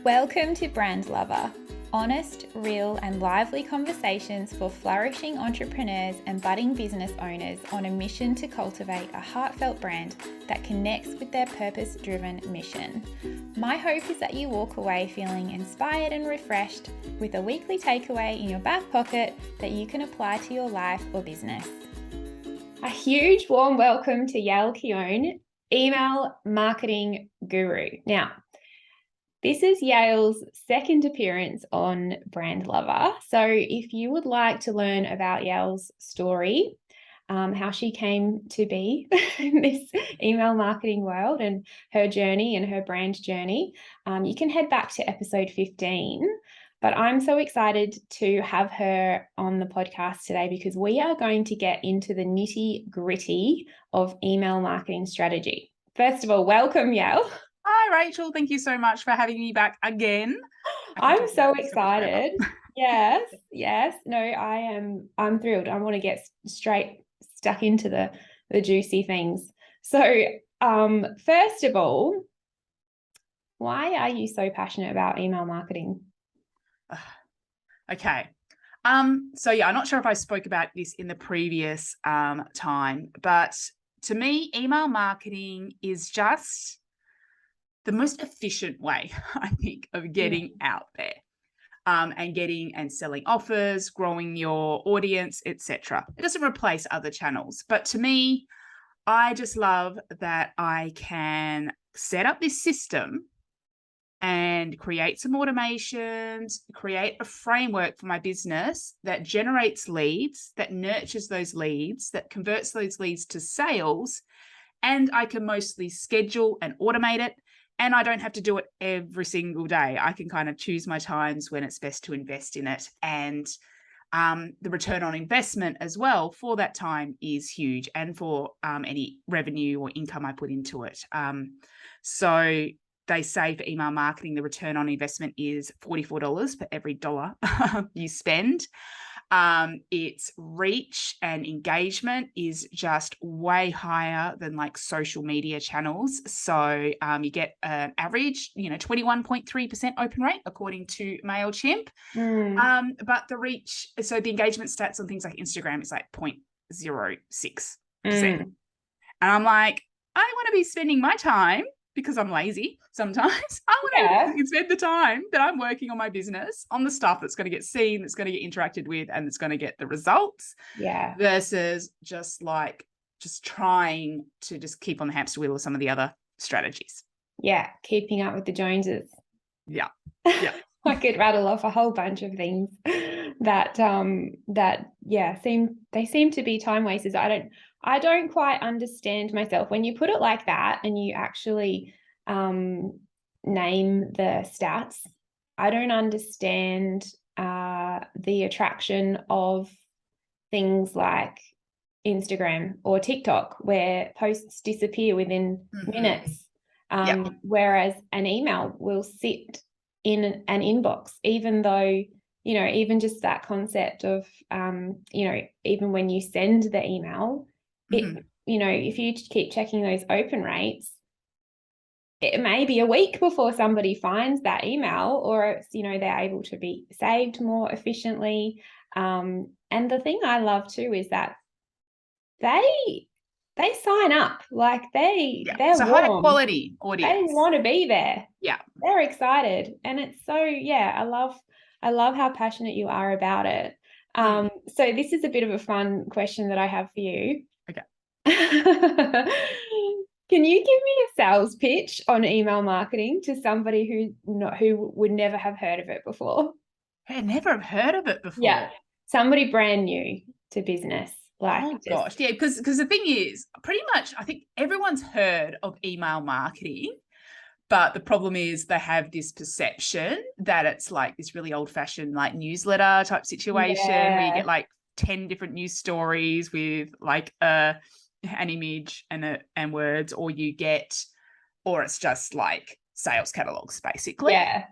Welcome to Brand Lover, honest, real, and lively conversations for flourishing entrepreneurs and budding business owners on a mission to cultivate a heartfelt brand that connects with their purpose-driven mission. My hope is that you walk away feeling inspired and refreshed with a weekly takeaway in your back pocket that you can apply to your life or business. A huge warm welcome to Yael Keon, email marketing guru. Now, this is Yael's second appearance on Brand Lover. So if you would like to learn about Yael's story, how she came to be in this email marketing world and her journey and her brand journey, you can head back to episode 15. But I'm so excited to have her on the podcast today because we are going to get into the nitty-gritty of email marketing strategy. First of all, welcome, Yael. Hi, Rachel. Thank you so much for having me back again. I'm so excited. Yes. No, I'm thrilled. I want to get straight stuck into the juicy things. So, first of all, why are you so passionate about email marketing? Okay. I'm not sure if I spoke about this in the previous time, but to me, email marketing is just the most efficient way, I think, of getting out there and getting and selling offers, growing your audience, etc. It doesn't replace other channels. But to me, I just love that I can set up this system and create some automations, create a framework for my business that generates leads, that nurtures those leads, that converts those leads to sales, and I can mostly schedule and automate it. And I don't have to do it every single day. I can kind of choose my times when it's best to invest in it. And the return on investment as well for that time is huge, and for any revenue or income I put into it. So they say for email marketing, the return on investment is $44 for every dollar you spend. Its reach and engagement is just way higher than like social media channels. So you get an average, 21.3% open rate according to MailChimp. But the reach, so the engagement stats on things like Instagram is like 0.06%. And I'm like, I want to be spending my time, because I'm lazy sometimes, I want to spend the time that I'm working on my business on the stuff that's going to get seen, that's going to get interacted with, and that's going to get the results. Yeah. Versus just trying to just keep on the hamster wheel of some of the other strategies. Yeah. Keeping up with the Joneses. Yeah. I could rattle off a whole bunch of things that seem to be time wasters. I don't quite understand myself when you put it like that and you actually name the stats. I don't understand the attraction of things like Instagram or TikTok, where posts disappear within minutes, whereas an email will sit in an inbox, even though, even just that concept of, even when you send the email, if you keep checking those open rates, it may be a week before somebody finds that email, or it's, they're able to be saved more efficiently. And the thing I love too is that they sign up, like they're it's a high quality They audience. want to be there. Yeah. They're excited. And it's so, I love how passionate you are about it. So this is a bit of a fun question that I have for you. Okay. Can you give me a sales pitch on email marketing to somebody who would never have heard of it before? I never have heard of it before. Yeah. Somebody brand new to business. Gosh. Yeah, because the thing is, pretty much I think everyone's heard of email marketing, but the problem is they have this perception that it's like this really old-fashioned like newsletter type situation where you get like 10 different news stories with like an image and words, or it's just like sales catalogs basically. Yeah.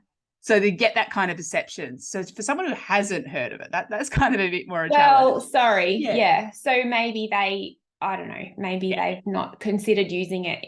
So they get that kind of perception. So for someone who hasn't heard of it, that's kind of a bit more a challenge. Well, sorry. Yeah. So maybe they've not considered using it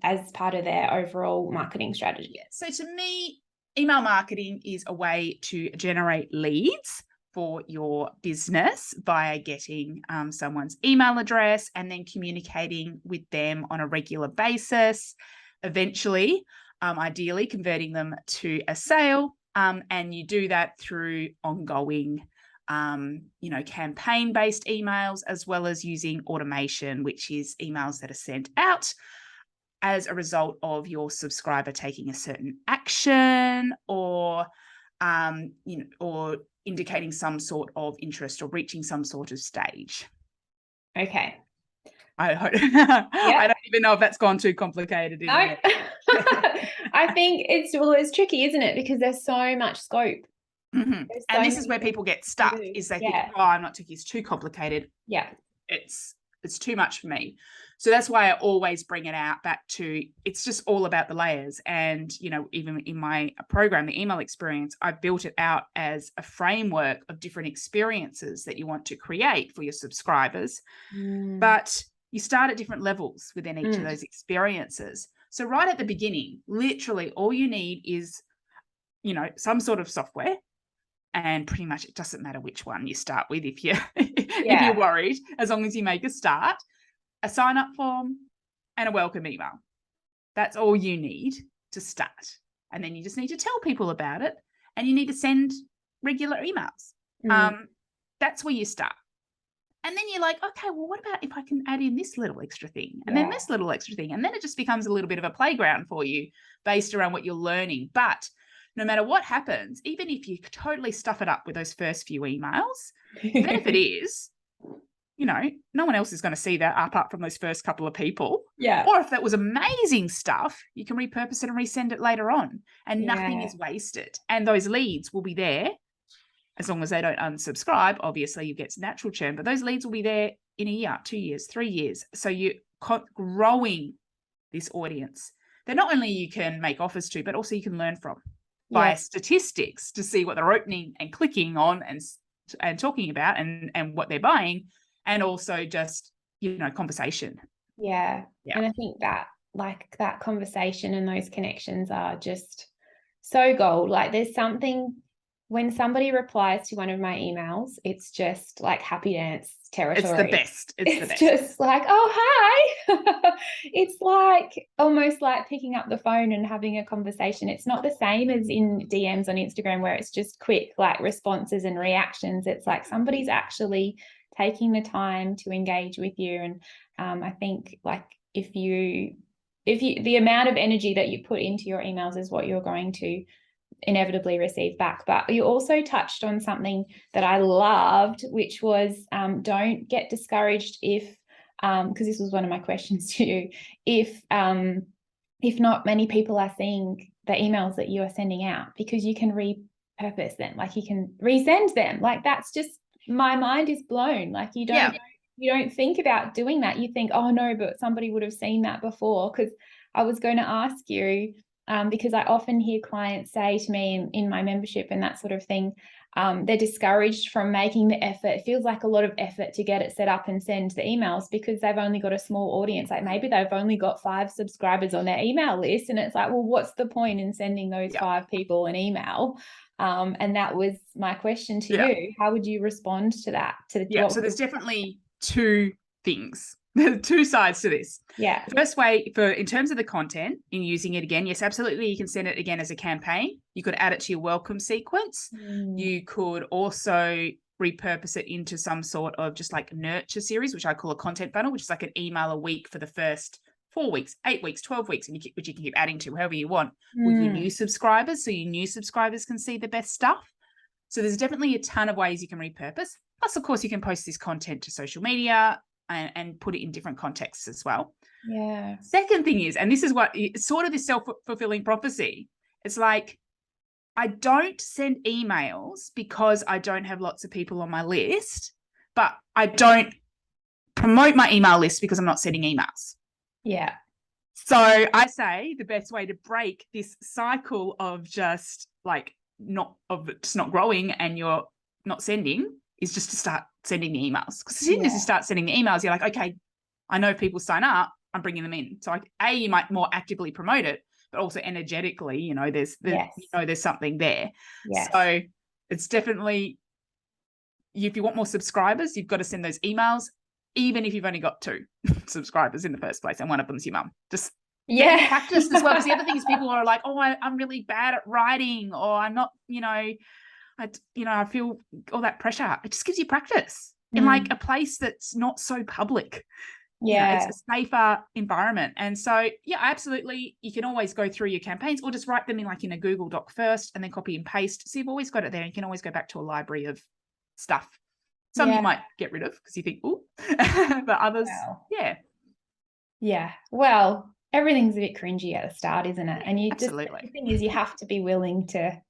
as part of their overall marketing strategy. Yeah. So to me, email marketing is a way to generate leads for your business via getting someone's email address and then communicating with them on a regular basis, eventually, ideally converting them to a sale. And you do that through ongoing campaign-based emails, as well as using automation, which is emails that are sent out as a result of your subscriber taking a certain action or indicating some sort of interest or reaching some sort of stage. Okay. I hope. Yeah. I don't even know if that's gone too complicated. No. I think it's tricky, isn't it? Because there's so much scope. Mm-hmm. And this is where people get stuck, is they think, oh, I'm not taking it's too complicated. Yeah. It's too much for me. So that's why I always bring it out back to, it's just all about the layers. And, even in my program, the email experience, I built it out as a framework of different experiences that you want to create for your subscribers. But you start at different levels within each of those experiences. So right at the beginning, literally all you need is, some sort of software. And pretty much it doesn't matter which one you start with if you're worried, as long as you make a start, a sign-up form and a welcome email. That's all you need to start. And then you just need to tell people about it, and you need to send regular emails. That's where you start. And then you're like, okay, well, what about if I can add in this little extra thing and then this little extra thing? And then it just becomes a little bit of a playground for you based around what you're learning. But no matter what happens, even if you totally stuff it up with those first few emails, the benefit is, no one else is going to see that apart from those first couple of people. Yeah. Or if that was amazing stuff, you can repurpose it and resend it later on, and nothing is wasted. And those leads will be there as long as they don't unsubscribe. Obviously, you get natural churn, but those leads will be there in a year, 2 years, 3 years. So you're growing this audience that not only you can make offers to, but also you can learn from via statistics to see what they're opening and clicking on and talking about and what they're buying, and also just, conversation. Yeah. And I think that that conversation and those connections are just so gold. Like there's something when somebody replies to one of my emails, it's just like happy dance territory. It's the best. It's the best. Just like, oh, hi. It's like almost like picking up the phone and having a conversation. It's not the same as in DMs on Instagram where it's just quick, like responses and reactions. It's like somebody's actually taking the time to engage with you. And I think like if you the amount of energy that you put into your emails is what you're going to inevitably receive back. But you also touched on something that I loved, which was don't get discouraged if because this was one of my questions to you, if not many people are seeing the emails that you are sending out, because you can repurpose them, like you can resend them. Like that's just, my mind is blown. Like you don't think about doing that. You think, oh no, but somebody would have seen that before. Because I was going to ask you, because I often hear clients say to me in my membership and that sort of thing, they're discouraged from making the effort. It feels like a lot of effort to get it set up and send the emails because they've only got a small audience. Like maybe they've only got 5 subscribers on their email list. And it's like, well, what's the point in sending those 5 people an email? And that was my question to you. How would you respond to that? So there's definitely 2 things. There's 2 sides to this. Yeah. The first way, in terms of the content, in using it again, yes, absolutely, you can send it again as a campaign. You could add it to your welcome sequence. You could also repurpose it into some sort of just like nurture series, which I call a content funnel, which is like an email a week for the first 4 weeks, 8 weeks, 12 weeks, and which you can keep adding to however you want with your new subscribers. So your new subscribers can see the best stuff. So there's definitely a ton of ways you can repurpose. Plus, of course, you can post this content to social media and put it in different contexts as well. Yeah. Second thing is, and this is what it's sort of this self-fulfilling prophecy. It's like, I don't send emails because I don't have lots of people on my list, but I don't promote my email list because I'm not sending emails. Yeah. So I say the best way to break this cycle of just not growing and you're not sending is just to start sending the emails. Because as soon as you start sending the emails, you're like, okay, I know if people sign up, I'm bringing them in. So you might more actively promote it, but also energetically, Yes. there's something there. Yes. So it's definitely, if you want more subscribers, you've got to send those emails, even if you've only got 2 subscribers in the first place, and one of them's your mum. Just get more practice as well. Because the other thing is, people are like, oh, I'm really bad at writing, or I'm not, I feel all that pressure. It just gives you practice in like a place that's not so public. Yeah. It's a safer environment. And so, yeah, absolutely. You can always go through your campaigns or just write them in a Google Doc first and then copy and paste. So you've always got it there. You can always go back to a library of stuff. Some you might get rid of because you think, oh, but others, Yeah. Well, everything's a bit cringy at the start, isn't it? And absolutely. The thing is, you have to be willing to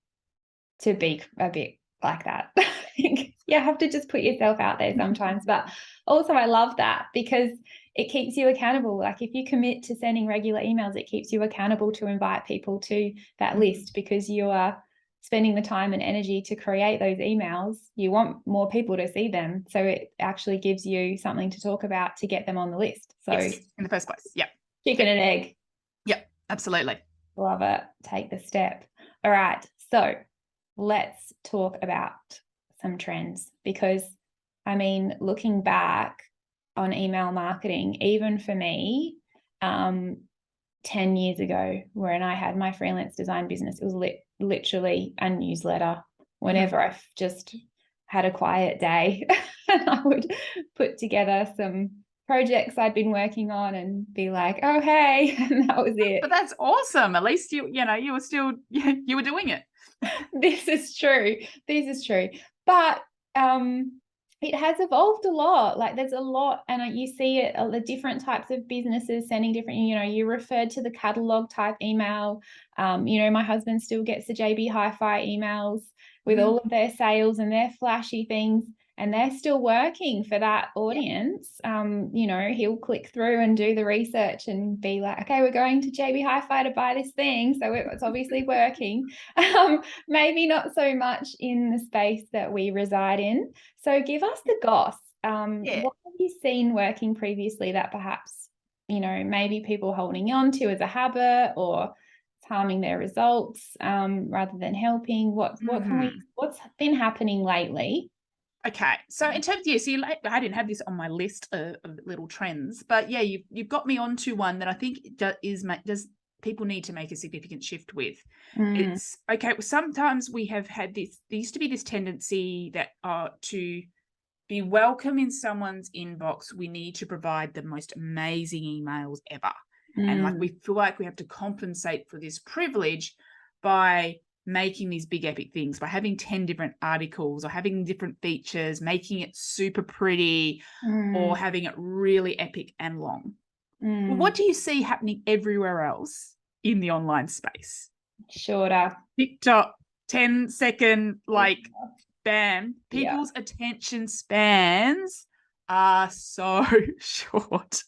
be a bit like that. I think you have to just put yourself out there sometimes. But also, I love that because it keeps you accountable. Like if you commit to sending regular emails, it keeps you accountable to invite people to that list because you are spending the time and energy to create those emails. You want more people to see them. So it actually gives you something to talk about to get them on the list. So yes, in the first place. Yep. Chicken and egg. Yep, absolutely. Love it. Take the step. All right. So let's talk about some trends because, I mean, looking back on email marketing, even for me, 10 years ago, when I had my freelance design business, it was literally a newsletter. Whenever I just had a quiet day, and I would put together some projects I'd been working on and be like, oh, hey, and that was it. But that's awesome. At least you were still, you were doing it. This is true. But it has evolved a lot. Like there's a lot, and you see it, the different types of businesses sending different, you referred to the catalog type email. My husband still gets the JB Hi-Fi emails with all of their sales and their flashy things, and they're still working for that audience. He'll click through and do the research and be like, okay, we're going to JB Hi-Fi to buy this thing. So it's obviously working. Maybe not so much in the space that we reside in. So give us the goss. What have you seen working previously that perhaps, maybe people holding on to as a habit or harming their results rather than helping? What's been happening lately? Okay, so in terms of, I didn't have this on my list of little trends, but yeah, you've got me onto one that I think does people need to make a significant shift with. It's okay. Well, sometimes we have had this. There used to be this tendency that to be welcome in someone's inbox, we need to provide the most amazing emails ever, and like we feel like we have to compensate for this privilege by making these big epic things, by having 10 different articles or having different features, making it super pretty or having it really epic and long. Well, what do you see happening everywhere else in the online space? Shorter. TikTok, 10-second, bam. People's attention spans are so short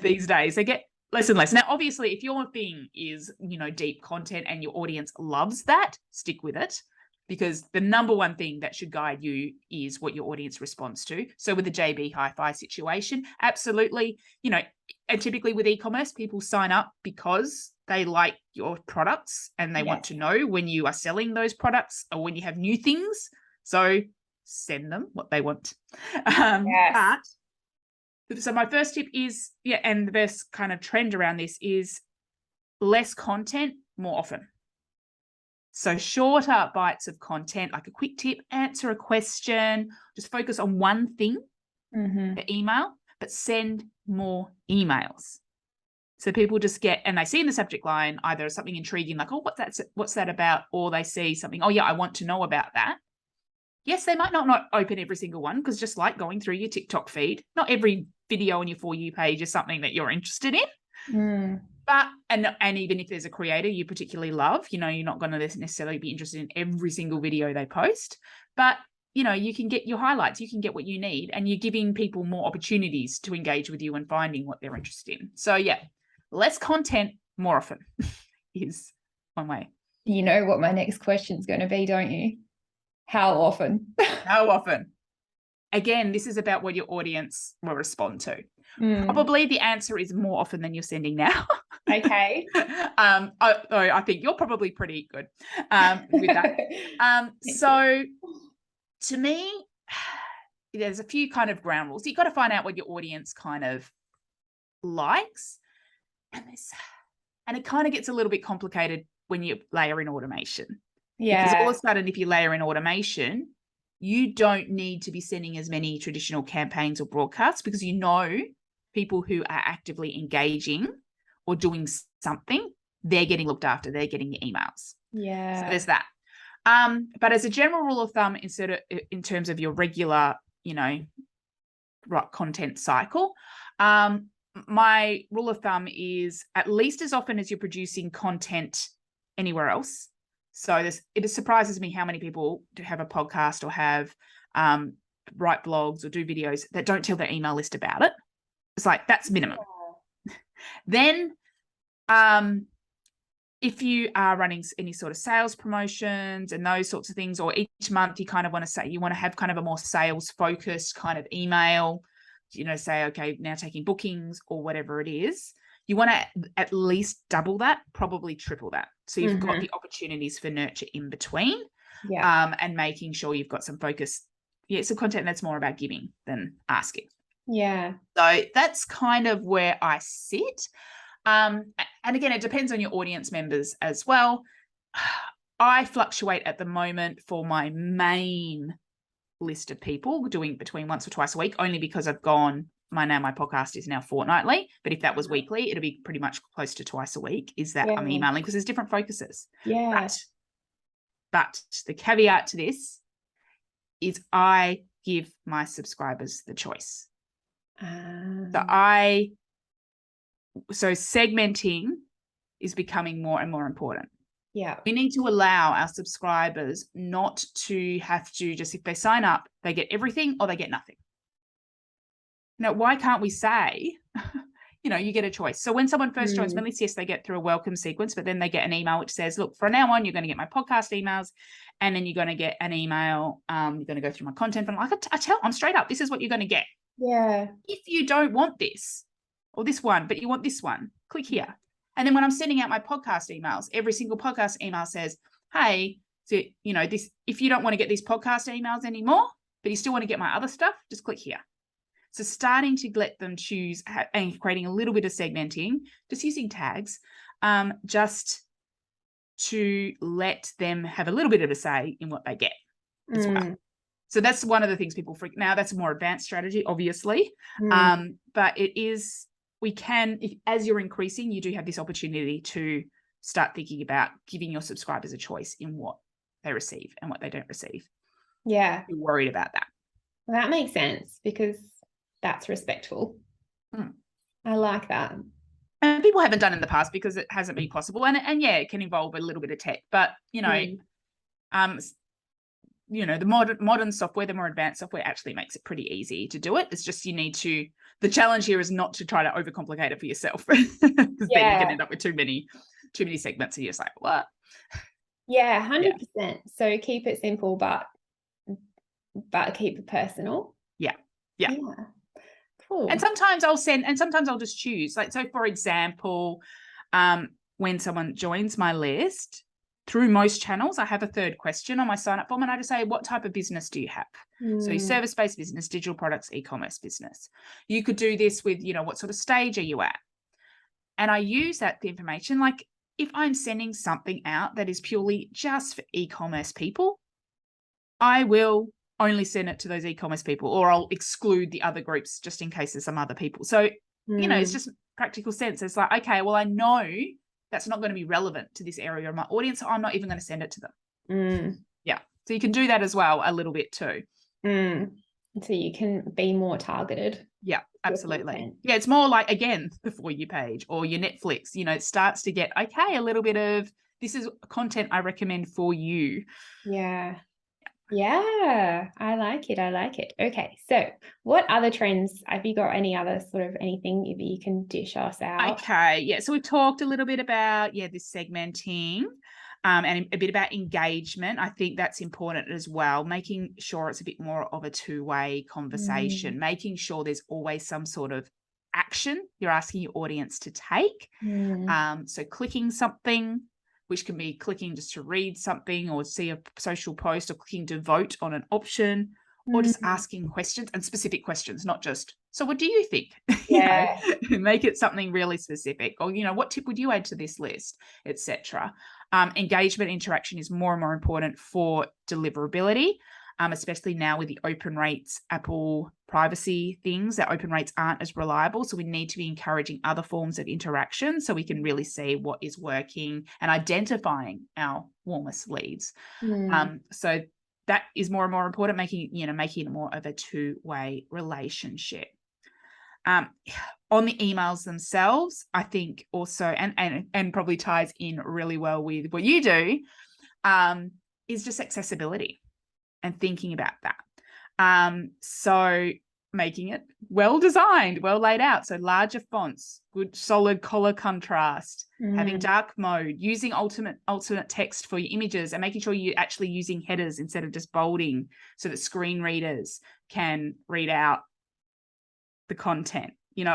these days. They get less and less. Now, obviously, if your thing is, deep content and your audience loves that, stick with it, because the number one thing that should guide you is what your audience responds to. So with the JB Hi-Fi situation, absolutely, and typically with e-commerce, people sign up because they like your products and they want to know when you are selling those products or when you have new things. So send them what they want. So my first tip is, and the best kind of trend around this is less content, more often. So shorter bites of content, like a quick tip, answer a question, just focus on one thing per email, but send more emails. So people just get, and they see in the subject line either something intriguing, like, oh, what's that about? Or they see something, oh yeah, I want to know about that. Yes, they might not open every single one, because just like going through your TikTok feed, not every video on your For You page is something that you're interested in. But, and even if there's a creator you particularly love, you're not going to necessarily be interested in every single video they post. But, you can get your highlights, you can get what you need, and you're giving people more opportunities to engage with you and finding what they're interested in. So, yeah, less content more often is one way. You know what my next question is going to be, don't you? How often? How often? Again, this is about what your audience will respond to. Probably the answer is more often than you're sending now. Okay. I think you're probably pretty good with that. So to me, there's a few kind of ground rules. You've got to find out what your audience kind of likes. And it kind of gets a little bit complicated when you layer in automation. Because all of a sudden, if you layer in automation, you don't need to be sending as many traditional campaigns or broadcasts, because you know people who are actively engaging or doing something, they're getting looked after, they're getting your emails. Yeah. So there's that. But as a general rule of thumb, in terms of your regular, content cycle, my rule of thumb is at least as often as you're producing content anywhere else. So it surprises me how many people do have a podcast or have write blogs or do videos that don't tell their email list about it. It's like, that's minimum. Yeah. Then if you are running any sort of sales promotions and those sorts of things, or each month you kind of want to have kind of a more sales focused kind of email, say, okay, now taking bookings or whatever it is, you want to at least double that, probably triple that. So you've got the opportunities for nurture in between, and making sure you've got some focus. Yeah, some content that's more about giving than asking. Yeah. So that's kind of where I sit. And again, it depends on your audience members as well. I fluctuate at the moment for my main list of people doing between once or twice a week, only because I've gone, my podcast is now fortnightly, but if that was weekly, it'd be pretty much close to twice a week, is that I'm emailing, because there's different focuses. Yeah. But the caveat to this is I give my subscribers the choice. So segmenting is becoming more and more important. Yeah. We need to allow our subscribers not to have to just, if they sign up, they get everything or they get nothing. Now, why can't we say, you get a choice? So when someone first joins my list, yes, they get through a welcome sequence, but then they get an email which says, look, from now on, you're going to get my podcast emails, and then you're going to get an email. You're going to go through my content. And I'm straight up, this is what you're going to get. Yeah. If you don't want this or this one, but you want this one, click here. And then when I'm sending out my podcast emails, every single podcast email says, hey, so, this, if you don't want to get these podcast emails anymore, but you still want to get my other stuff, just click here. So starting to let them choose and creating a little bit of segmenting, just using tags, just to let them have a little bit of a say in what they get as well. So that's one of the things people freak. Now that's a more advanced strategy, obviously. But it is, as you're increasing, you do have this opportunity to start thinking about giving your subscribers a choice in what they receive and what they don't receive. Yeah. You're worried about that. Well, that makes sense, because that's respectful. I like that. And people haven't done it in the past because it hasn't been possible. And yeah, it can involve a little bit of tech, but the modern software, the more advanced software actually makes it pretty easy to do it. It's just the challenge here is not to try to overcomplicate it for yourself, because then you can end up with too many segments and you're just like, what? Yeah, 100%. So keep it simple, but keep it personal. Yeah. Cool. And sometimes I'll just choose. Like, so for example, when someone joins my list, through most channels, I have a third question on my sign-up form, and I just say, what type of business do you have? So service-based business, digital products, e-commerce business. You could do this with, what sort of stage are you at? And I use the information. Like, if I'm sending something out that is purely just for e-commerce people, I will only send it to those e-commerce people, or I'll exclude the other groups just in case there's some other people. So, it's just practical sense. It's like, okay, well, I know that's not going to be relevant to this area of my audience, so I'm not even going to send it to them. Yeah. So you can do that as well a little bit too. So you can be more targeted. Yeah, absolutely. Yeah, it's more like, again, the For You page or your Netflix, it starts to get, okay, a little bit of, this is content I recommend for you. Yeah, I like it. Okay, so what other trends, have you got any other sort of anything you can dish us out? Okay, yeah, so we talked a little bit about, this segmenting, and a bit about engagement. I think that's important as well, making sure it's a bit more of a two-way conversation, making sure there's always some sort of action you're asking your audience to take. So clicking something, which can be clicking just to read something or see a social post, or clicking to vote on an option, or just asking questions, and specific questions, not just, so what do you think? Yeah. Make it something really specific, or, what tip would you add to this list, etc. Engagement interaction is more and more important for deliverability, especially now with the open rates, Apple privacy things, that open rates aren't as reliable. So we need to be encouraging other forms of interaction so we can really see what is working and identifying our warmest leads. So that is more and more important, making it more of a two-way relationship. On the emails themselves, I think also, and probably ties in really well with what you do, is just accessibility and thinking about that. So making it well designed, well laid out. So larger fonts, good solid color contrast, having dark mode, using alternate text for your images, and making sure you're actually using headers instead of just bolding so that screen readers can read out the content.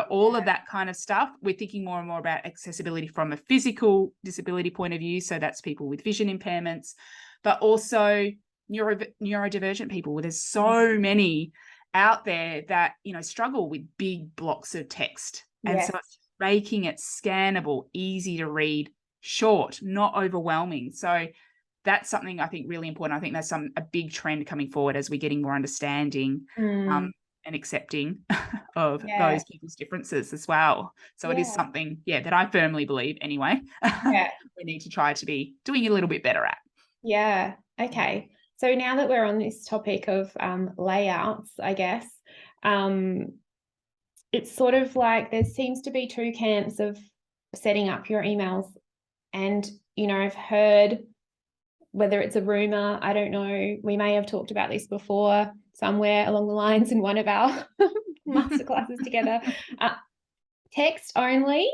All of that kind of stuff. We're thinking more and more about accessibility from a physical disability point of view. So that's people with vision impairments, but also neurodivergent people. There's so many out there that, struggle with big blocks of text. And so it's making it scannable, easy to read, short, not overwhelming. So that's something I think really important. I think that's a big trend coming forward as we're getting more understanding and accepting of those people's differences as well. So it is something, that I firmly believe anyway, we need to try to be doing a little bit better at. Yeah. Okay. So now that we're on this topic of layouts, I guess, it's sort of like there seems to be two camps of setting up your emails. And, I've heard, whether it's a rumor, I don't know, we may have talked about this before somewhere along the lines in one of our masterclasses together, text only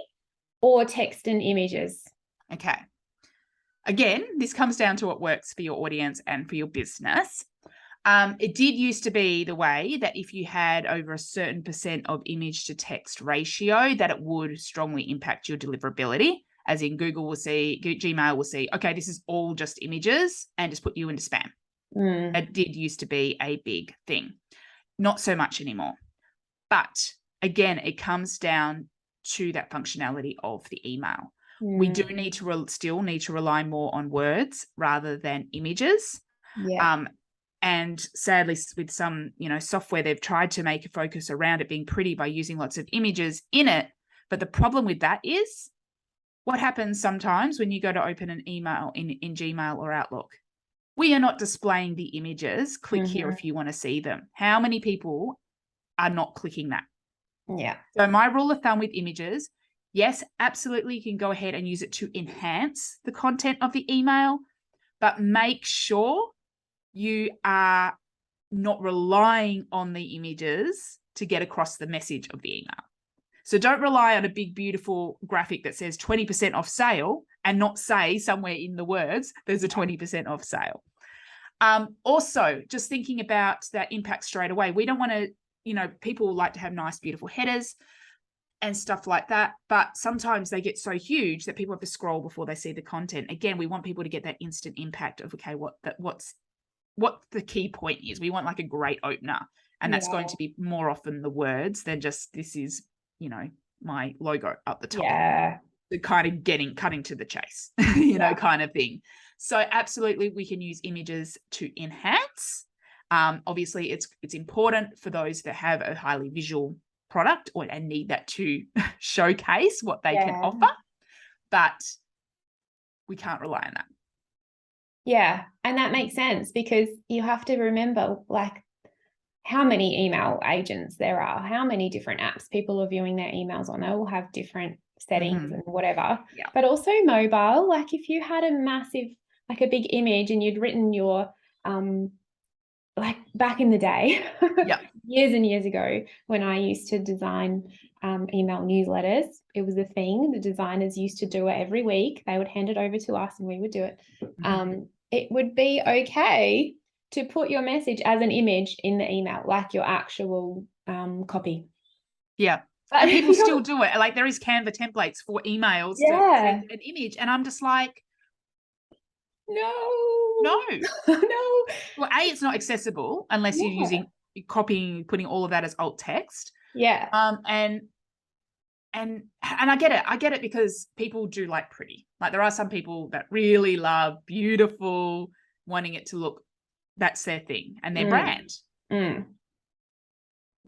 or text and images. Okay. Again, this comes down to what works for your audience and for your business. It did used to be the way that if you had over a certain % of image to text ratio, that it would strongly impact your deliverability, as in Gmail will see, okay, this is all just images, and just put you into spam. It did used to be a big thing. Not so much anymore. But again, it comes down to that functionality of the email. We do need to still need to rely more on words rather than images. And sadly, with some, software, they've tried to make a focus around it being pretty by using lots of images in it. But the problem with that is what happens sometimes when you go to open an email in Gmail or Outlook. We are not displaying the images. Click here if you want to see them. How many people are not clicking that? Yeah. So my rule of thumb with images, yes, absolutely, you can go ahead and use it to enhance the content of the email, but make sure you are not relying on the images to get across the message of the email. So don't rely on a big, beautiful graphic that says 20% off sale and not say somewhere in the words, there's a 20% off sale. Also, just thinking about that impact straight away. We don't want to, people like to have nice, beautiful headers and stuff like that, but sometimes they get so huge that people have to scroll before they see the content. Again, we want people to get that instant impact of, okay, what the key point is. We want like a great opener, and that's going to be more often the words than just, this is, my logo up the top. Yeah. The kind of cutting to the chase, kind of thing. So absolutely, we can use images to enhance. Obviously, it's important for those that have a highly visual product and need that to showcase what they can offer, but we can't rely on that. Yeah, and that makes sense, because you have to remember, like, how many email agents there are, how many different apps people are viewing their emails on. They all have different settings and whatever. But also mobile, like if you had a massive, like a big image and you'd written your, like back in the day, years and years ago, when I used to design email newsletters, it was a thing. The designers used to do it every week. They would hand it over to us and we would do it. It would be okay to put your message as an image in the email, like your actual copy. Yeah, And people still do it. Like there is Canva templates for emails to send an image. And I'm just like, no. No. Well, A, it's not accessible unless you're using copying, putting all of that as alt text. Yeah. And I get it. I get it because people do like pretty. Like there are some people that really love beautiful, wanting it to look, that's their thing and their brand.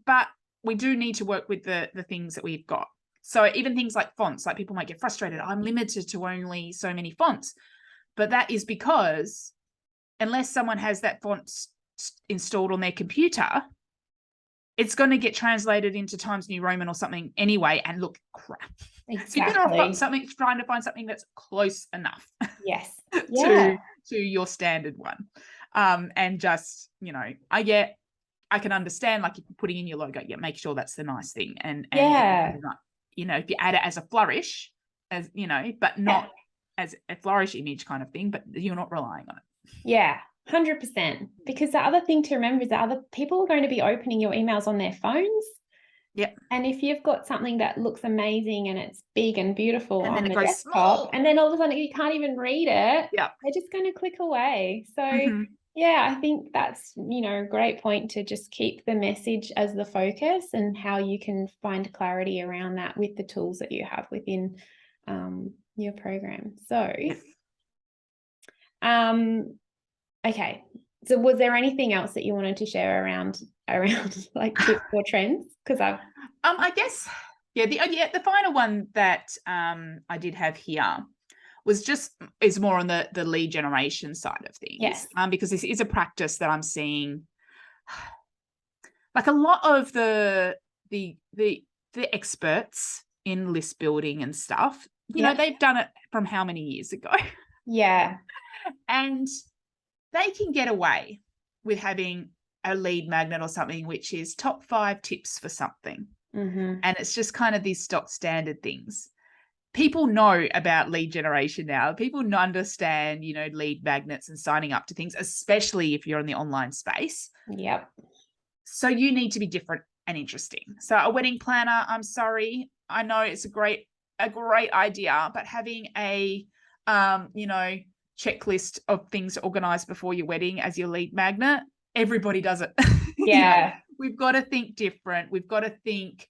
But we do need to work with the things that we've got. So even things like fonts, like people might get frustrated. I'm limited to only so many fonts. But that is because unless someone has that font installed on their computer, it's going to get translated into Times New Roman or something anyway and look crap. Exactly. So you're better off trying to find something that's close enough. Yes. to your standard one. And just, I can understand, like if you're putting in your logo, make sure that's the nice thing. And if you add it as a flourish, as but not as a flourish image kind of thing, but you're not relying on it. Yeah, 100%. Because the other thing to remember is that other people are going to be opening your emails on their phones. Yep. And if you've got something that looks amazing and it's big and beautiful on the desktop, small, and then all of a sudden you can't even read it, they're just going to click away. So I think that's, a great point to just keep the message as the focus and how you can find clarity around that with the tools that you have within your program. So, okay. So was there anything else that you wanted to share around like tips or trends? Because I guess, the final one that I did have here is more on the lead generation side of things. Yes. Because this is a practice that I'm seeing, like a lot of the experts in list building and stuff, they've done it from how many years ago? Yeah. And they can get away with having a lead magnet or something, which is top 5 tips for something. And it's just kind of these stock standard things. People know about lead generation now. People understand, lead magnets and signing up to things, especially if you're in the online space. Yep. So you need to be different and interesting. So a wedding planner, I'm sorry, I know it's a great idea, but having a, checklist of things to organize before your wedding as your lead magnet, everybody does it. Yeah. We've got to think different. We've got to think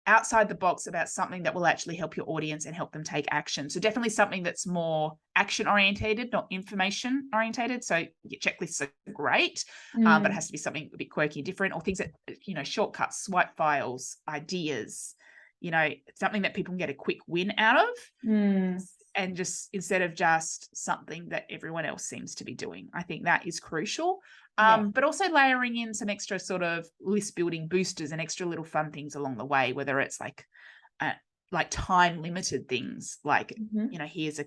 outside the box about something that will actually help your audience and help them take action. So definitely something that's more action orientated, not information orientated. So your checklists are great, but it has to be something a bit quirky and different, or things that, shortcuts, swipe files, ideas, something that people can get a quick win out of. And just instead of just something that everyone else seems to be doing. I think that is crucial. But also layering in some extra sort of list building boosters and extra little fun things along the way, whether it's like time limited things, like, here's a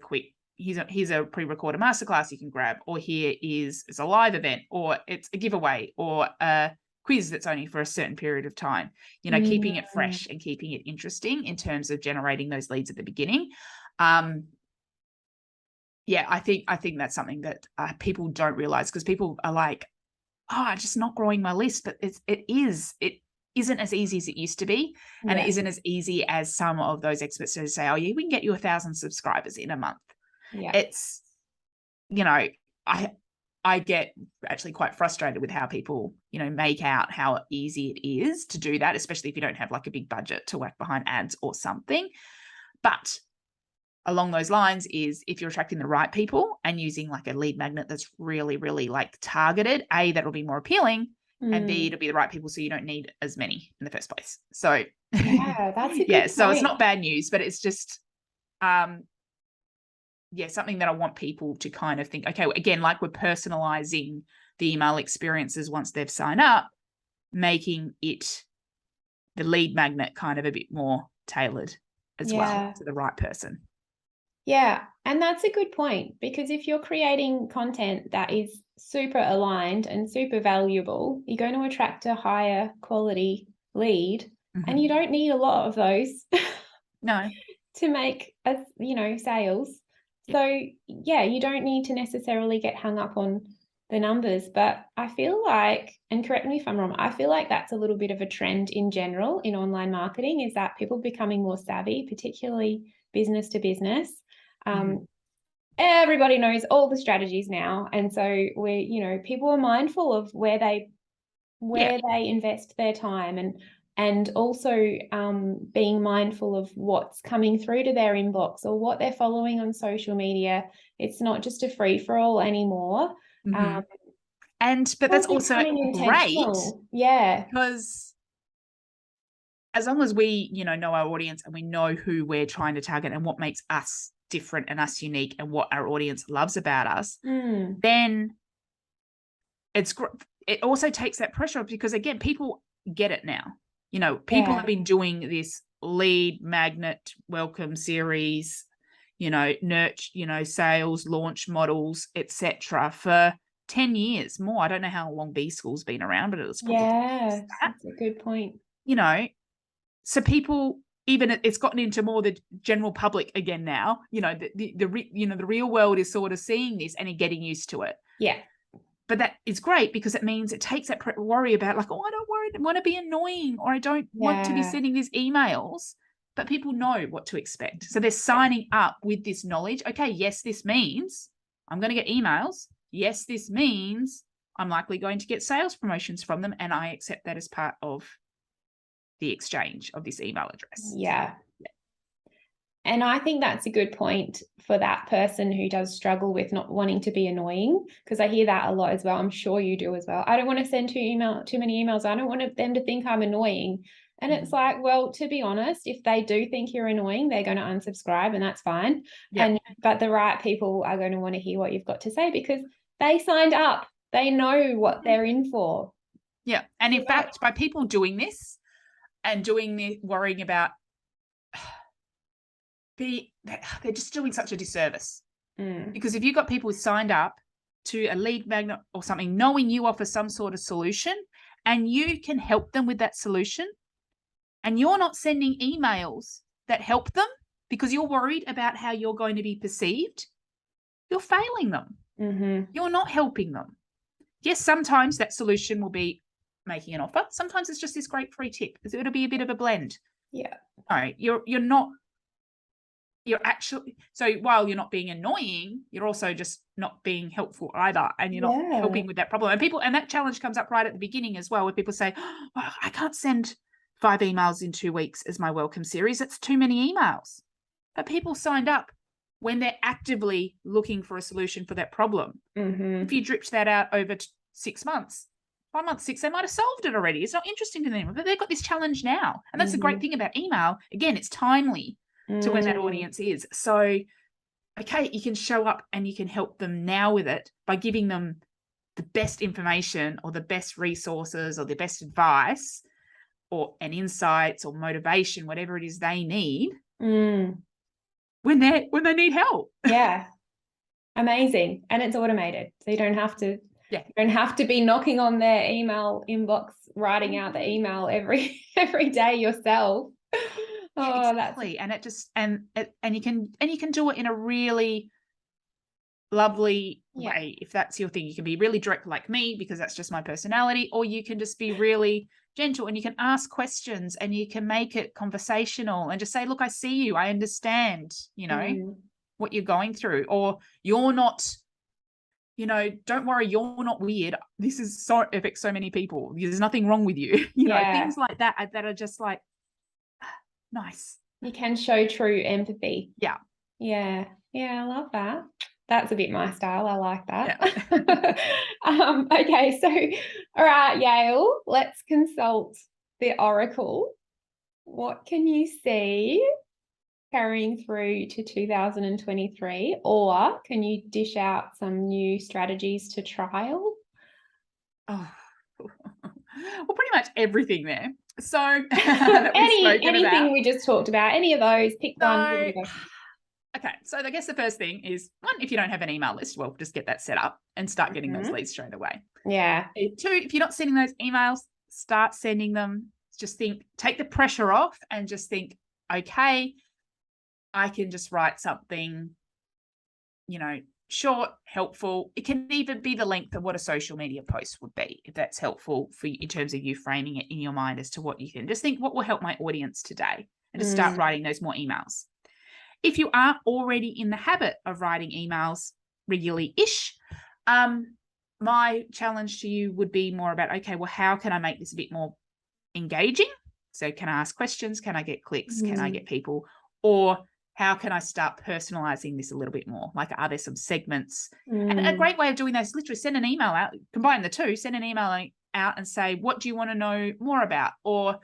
pre-recorded masterclass you can grab, or it's a live event, or it's a giveaway, or a quiz that's only for a certain period of time, keeping it fresh and keeping it interesting in terms of generating those leads at the beginning. I think that's something that people don't realize, because people are like, I'm just not growing my list, but it isn't as easy as it used to be. And it isn't as easy as some of those experts say, oh yeah, we can get you 1,000 subscribers in a month. It's, I get actually quite frustrated with how people, make out how easy it is to do that, especially if you don't have like a big budget to whack behind ads or something. But along those lines is, if you're attracting the right people and using like a lead magnet that's really, really like targeted, A, that'll be more appealing, and B, it'll be the right people, so you don't need as many in the first place. So that's a good so point. it's not bad news, but it's just something that I want people to kind of think, okay, again, like we're personalizing the email experiences once they've signed up, making it the lead magnet kind of a bit more tailored as well to the right person. Yeah, and that's a good point, because if you're creating content that is super aligned and super valuable, you're going to attract a higher quality lead, and you don't need a lot of those to make sales. So you don't need to necessarily get hung up on the numbers. But I feel like, and correct me if I'm wrong, I feel like that's a little bit of a trend in general in online marketing, is that people becoming more savvy, particularly business to business. Everybody knows all the strategies now. And so people are mindful of where they invest their time, and also being mindful of what's coming through to their inbox or what they're following on social media. It's not just a free-for-all anymore. But that's also great. Yeah. Because as long as we, know our audience and we know who we're trying to target and what makes us different and us unique and what our audience loves about us, then it also takes that pressure off, because again, people get it now. People have been doing this lead magnet welcome series, sales launch models, etc., for 10 years more. I don't know how long B School's been around, but it was probably that's a good point. So people, even it's gotten into more the general public again now. The real world is sort of seeing this and getting used to it. Yeah. But that is great, because it means it takes that worry about, like, I don't want to be annoying, or I don't want to be sending these emails. But people know what to expect. So they're signing up with this knowledge. Okay, yes, this means I'm going to get emails. Yes, this means I'm likely going to get sales promotions from them, and I accept that as part of the exchange of this email address. Yeah. And I think that's a good point for that person who does struggle with not wanting to be annoying, because I hear that a lot as well. I'm sure you do as well. I don't want to send too many emails. I don't want them to think I'm annoying. And it's like, well, to be honest, if they do think you're annoying, they're going to unsubscribe, and that's fine. But the right people are going to want to hear what you've got to say, because they signed up. They know what they're in for. Yeah. And in fact, by people doing this and worrying about, they're just doing such a disservice. Because if you've got people who signed up to a lead magnet or something, knowing you offer some sort of solution and you can help them with that solution, and you're not sending emails that help them because you're worried about how you're going to be perceived, you're failing them. You're not helping them. Yes, sometimes that solution will be making an offer. Sometimes it's just this great free tip. It'll be a bit of a blend. Yeah. All right. You're actually, so while you're not being annoying, you're also just not being helpful either, and you're not helping with that problem. And that challenge comes up right at the beginning as well, where people say, oh, I can't send 5 emails in 2 weeks as my welcome series. It's too many emails. But people signed up when they're actively looking for a solution for that problem. If you dripped that out over 6 months, 5 months, 6, they might have solved it already. It's not interesting to them, but they've got this challenge now. And that's the great thing about email. Again, it's timely to when that audience is. So, okay, you can show up and you can help them now with it by giving them the best information or the best resources or the best advice and insights or motivation, whatever it is they need when they need help. Yeah. Amazing. And it's automated. So you don't have to be knocking on their email inbox, writing out the email every day yourself. Oh, exactly. And you can do it in a really lovely way. If that's your thing, you can be really direct like me, because that's just my personality, or you can just be really gentle and you can ask questions and you can make it conversational and just say, look, I see you. I understand, what you're going through, or you're not, don't worry, you're not weird. This is so affects so many people. There's nothing wrong with you. Things like that are just like, nice. You can show true empathy. Yeah. I love that. That's a bit my style. I like that. Okay, so all right, Yael, let's consult the oracle. What can you see carrying through to 2023, or can you dish out some new strategies to trial? Oh, well, pretty much everything there. So anything we just talked about, any of those, pick one. Okay, so I guess the first thing is, one, if you don't have an email list, well, just get that set up and start getting those leads straight away. Yeah. 2, if you're not sending those emails, start sending them. Just take the pressure off and just think, okay, I can just write something, short, helpful. It can even be the length of what a social media post would be, if that's helpful for you in terms of you framing it in your mind as to what you can. Just think, what will help my audience today? And just start writing those more emails. If you aren't already in the habit of writing emails regularly-ish, my challenge to you would be more about, okay, well, how can I make this a bit more engaging? So can I ask questions? Can I get clicks? Can I get people? Or how can I start personalizing this a little bit more? Like, are there some segments? And a great way of doing that is literally send an email out, combine the two, send an email out and say, what do you want to know more about? Or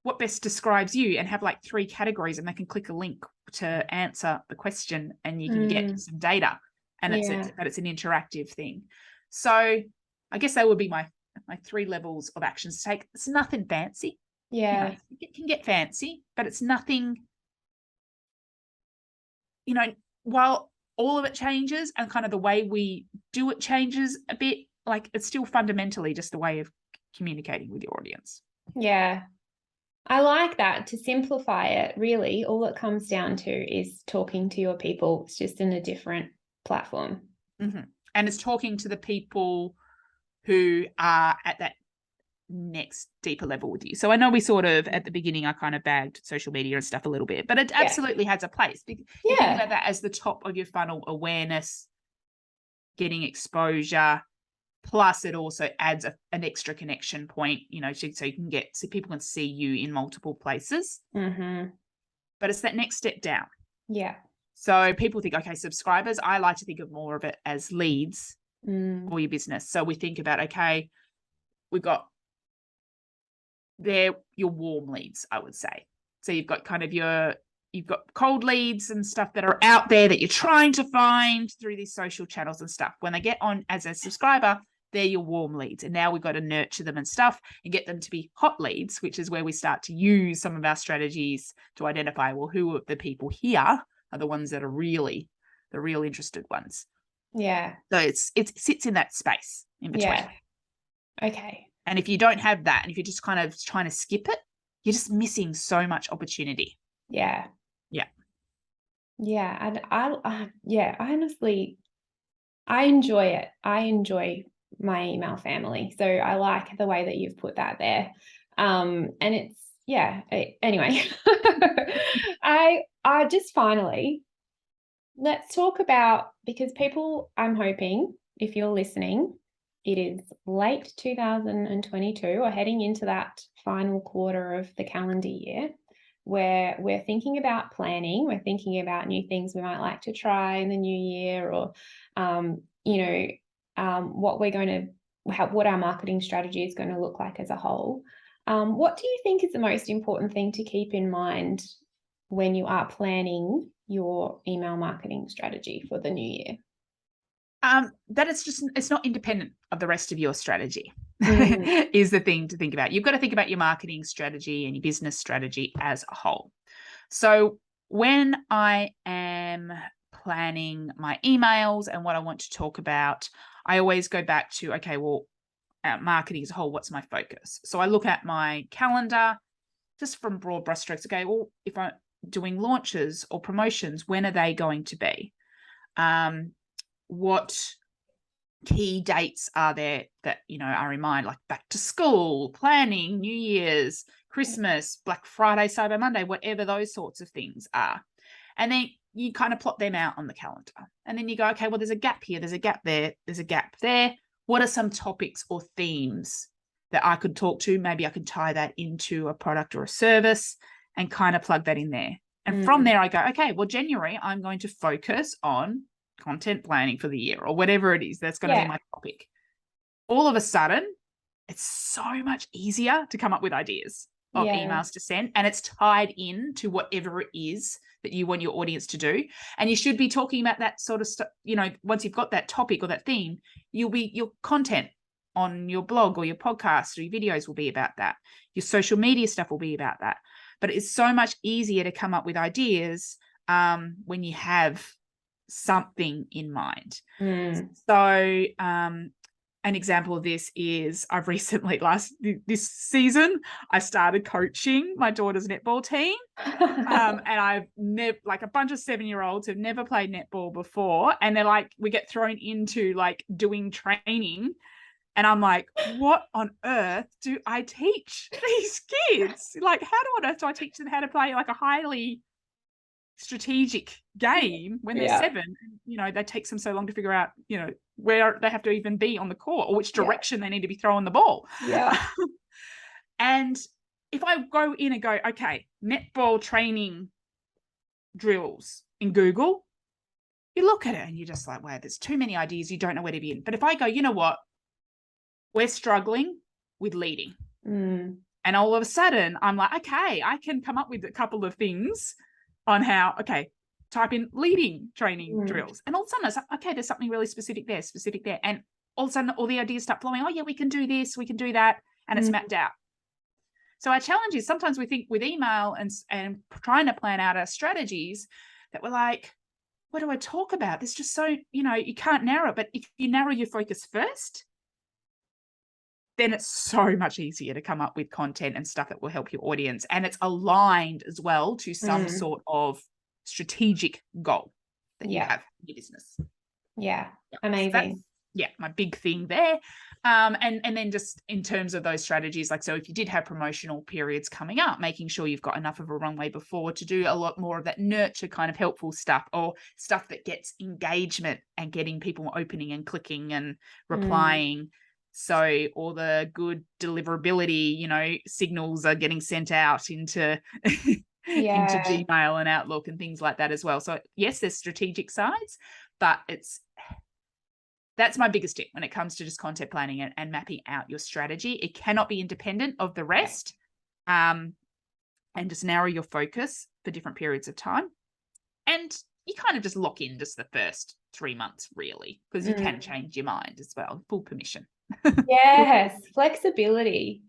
what best describes you, and have like 3 categories, and they can click a link to answer the question, and you can get some data, and it's an interactive thing. So I guess that would be my 3 levels of actions to take. It's nothing fancy. Yeah. You know, it can get fancy, but it's nothing, you know, while all of it changes and kind of the way we do it changes a bit, like, it's still fundamentally just the way of communicating with your audience. Yeah. I like that. To simplify it, really, all it comes down to is talking to your people. It's just in a different platform. And it's talking to the people who are at that next deeper level with you. So I know we sort of, at the beginning, I kind of bagged social media and stuff a little bit, but it absolutely has a place. You think about that as the top of your funnel: awareness, getting exposure, plus it also adds an extra connection point, you know, so you can get, so people can see you in multiple places. But it's that next step down. Yeah. So people think, okay, subscribers, I like to think of more of it as leads for your business. So we think about, okay, we've got your warm leads, I would say. So you've got kind of you've got cold leads and stuff that are out there that you're trying to find through these social channels and stuff. When they get on as a subscriber, they're your warm leads. And now we've got to nurture them and stuff and get them to be hot leads, which is where we start to use some of our strategies to identify, well, who are the people here are the ones that are really the real interested ones. Yeah. So it sits in that space in between. Yeah. Okay. And if you don't have that, and if you're just kind of trying to skip it, you're just missing so much opportunity. Yeah. Yeah. Yeah. And I honestly, I enjoy it. I enjoy my email family. So I like the way that you've put that there. And it's, anyway, I just finally, let's talk about, because people, I'm hoping, if you're listening, it is late 2022 or heading into that final quarter of the calendar year, where we're thinking about planning, we're thinking about new things we might like to try in the new year, or what we're going to, what our marketing strategy is going to look like as a whole. What do you think is the most important thing to keep in mind when you are planning your email marketing strategy for the new year? That it's not independent of the rest of your strategy is the thing to think about. You've got to think about your marketing strategy and your business strategy as a whole. So when I am planning my emails and what I want to talk about, I always go back to, okay, well, marketing as a whole, what's my focus? So I look at my calendar just from broad brushstrokes. Okay, well, if I'm doing launches or promotions, when are they going to be? What key dates are there that, are in mind, like back to school, planning, New Year's, Christmas, Black Friday, Cyber Monday, whatever those sorts of things are. And then you kind of plot them out on the calendar. And then you go, okay, well, there's a gap here, there's a gap there, there's a gap there. What are some topics or themes that I could talk to? Maybe I could tie that into a product or a service and kind of plug that in there. And from there I go, okay, well, January, I'm going to focus on content planning for the year, or whatever it is that's going to be my topic. All of a sudden, it's so much easier to come up with ideas of emails to send, and it's tied in to whatever it is that you want your audience to do. And you should be talking about that sort of stuff. Once you've got that topic or that theme, your content on your blog or your podcast or your videos will be about that. Your social media stuff will be about that. But it's so much easier to come up with ideas when you have something in mind. So an example of this is I've recently, this season, I started coaching my daughter's netball team. And I've never, like, a bunch of 7-year-olds have never played netball before. And they're like, we get thrown into like doing training. And I'm like, what on earth do I teach these kids? Like, how on earth do I teach them how to play like a highly strategic game when they're 7? You know, that takes them so long to figure out, you know, where they have to even be on the court or which direction they need to be throwing the ball. And if I go in and go, okay, netball training drills in Google, you look at it and you're just like, wow, there's too many ideas. You don't know where to begin. But if I go, you know what, we're struggling with leading. And all of a sudden I'm like, okay, I can come up with a couple of things on how, okay, type in leading training drills. And all of a sudden it's like, okay, there's something really specific there. And all of a sudden all the ideas start flowing. Oh yeah, we can do this, we can do that. And it's mapped out. So our challenge is sometimes we think with email and trying to plan out our strategies that we're like, what do I talk about? There's just so, you know, you can't narrow it. But if you narrow your focus first, then it's so much easier to come up with content and stuff that will help your audience. And it's aligned as well to some sort of strategic goal that you have in your business. Amazing. So my big thing there. And then just in terms of those strategies, like, so if you did have promotional periods coming up, making sure you've got enough of a runway before to do a lot more of that nurture kind of helpful stuff, or stuff that gets engagement and getting people opening and clicking and replying. So all the good deliverability, you know, signals are getting sent out into into Gmail and Outlook and things like that as well. So yes, there's strategic sides, but that's my biggest tip when it comes to just content planning and mapping out your strategy. It cannot be independent of the rest, and just narrow your focus for different periods of time. And you kind of just lock in just the first 3 months, really, because you can change your mind as well. Full permission. Yes, flexibility.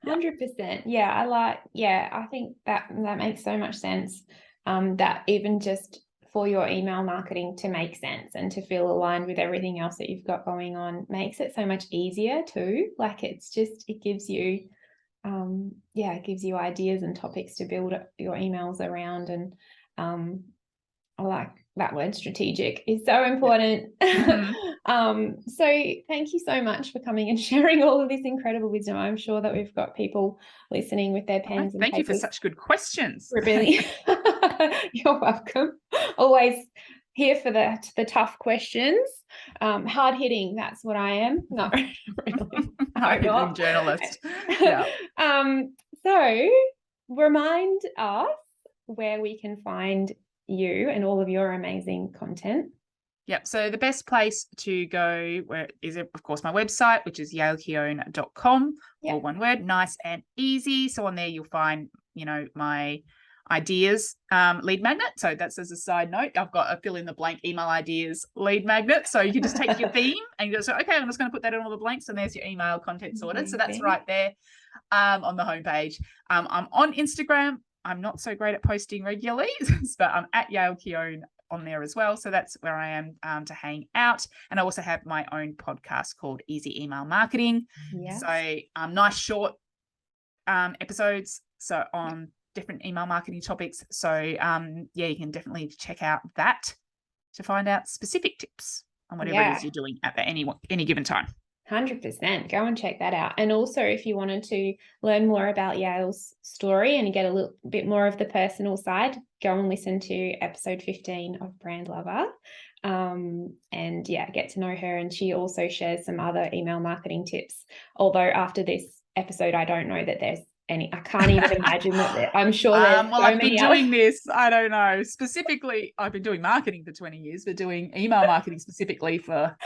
100%. I think that makes so much sense. That even just for your email marketing to make sense and to feel aligned with everything else that you've got going on makes it so much easier too. Like, it gives you it gives you ideas and topics to build your emails around. And I like that word, strategic is so important. So thank you so much for coming and sharing all of this incredible wisdom. I'm sure that we've got people listening with their pens and papers. Thank you for such good questions. Really. You're welcome. Always here for the tough questions. Hard hitting, that's what I am. No, really. I'm not. Journalist. So remind us where we can find you and all of your amazing content. Yep. So the best place to go is, of course, my website, which is yaelkeon.com, all one word, nice and easy. So on there you'll find, you know, my ideas lead magnet. So that's as a side note. I've got a fill in the blank email ideas lead magnet. So you can just take your theme and you just say, okay, I'm just going to put that in all the blanks, and there's your email content sorted. So that's right there on the homepage. I'm on Instagram. I'm not so great at posting regularly, but I'm at Yael Keon on there as well. So that's where I am to hang out. And I also have my own podcast called Easy Email Marketing. So nice short episodes so on different email marketing topics. So you can definitely check out that to find out specific tips on whatever it is you're doing at any given time. 100%. Go and check that out. And also, if you wanted to learn more about Yael's story and get a little bit more of the personal side, go and listen to episode 15 of Brand Lover. And get to know her. And she also shares some other email marketing tips. Although after this episode, I don't know that there's any. I can't even imagine that. I'm sure there's I've been doing this. I don't know. Specifically, I've been doing marketing for 20 years, but doing email marketing specifically for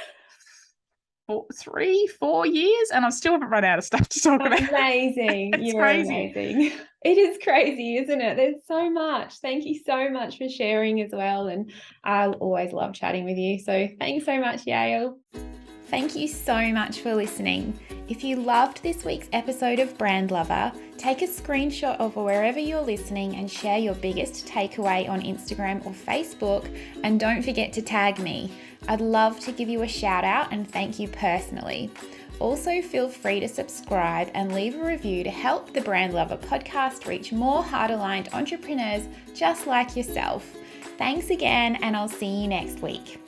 3-4 years, and I still haven't run out of stuff to talk about. Amazing. You're crazy. Amazing. It is crazy, isn't it? There's so much. Thank you so much for sharing as well. And I always love chatting with you. So thanks so much, Yael. Thank you so much for listening. If you loved this week's episode of Brand Lover, take a screenshot of wherever you're listening and share your biggest takeaway on Instagram or Facebook. And don't forget to tag me. I'd love to give you a shout out and thank you personally. Also, feel free to subscribe and leave a review to help the Brand Lover podcast reach more heart-aligned entrepreneurs just like yourself. Thanks again, and I'll see you next week.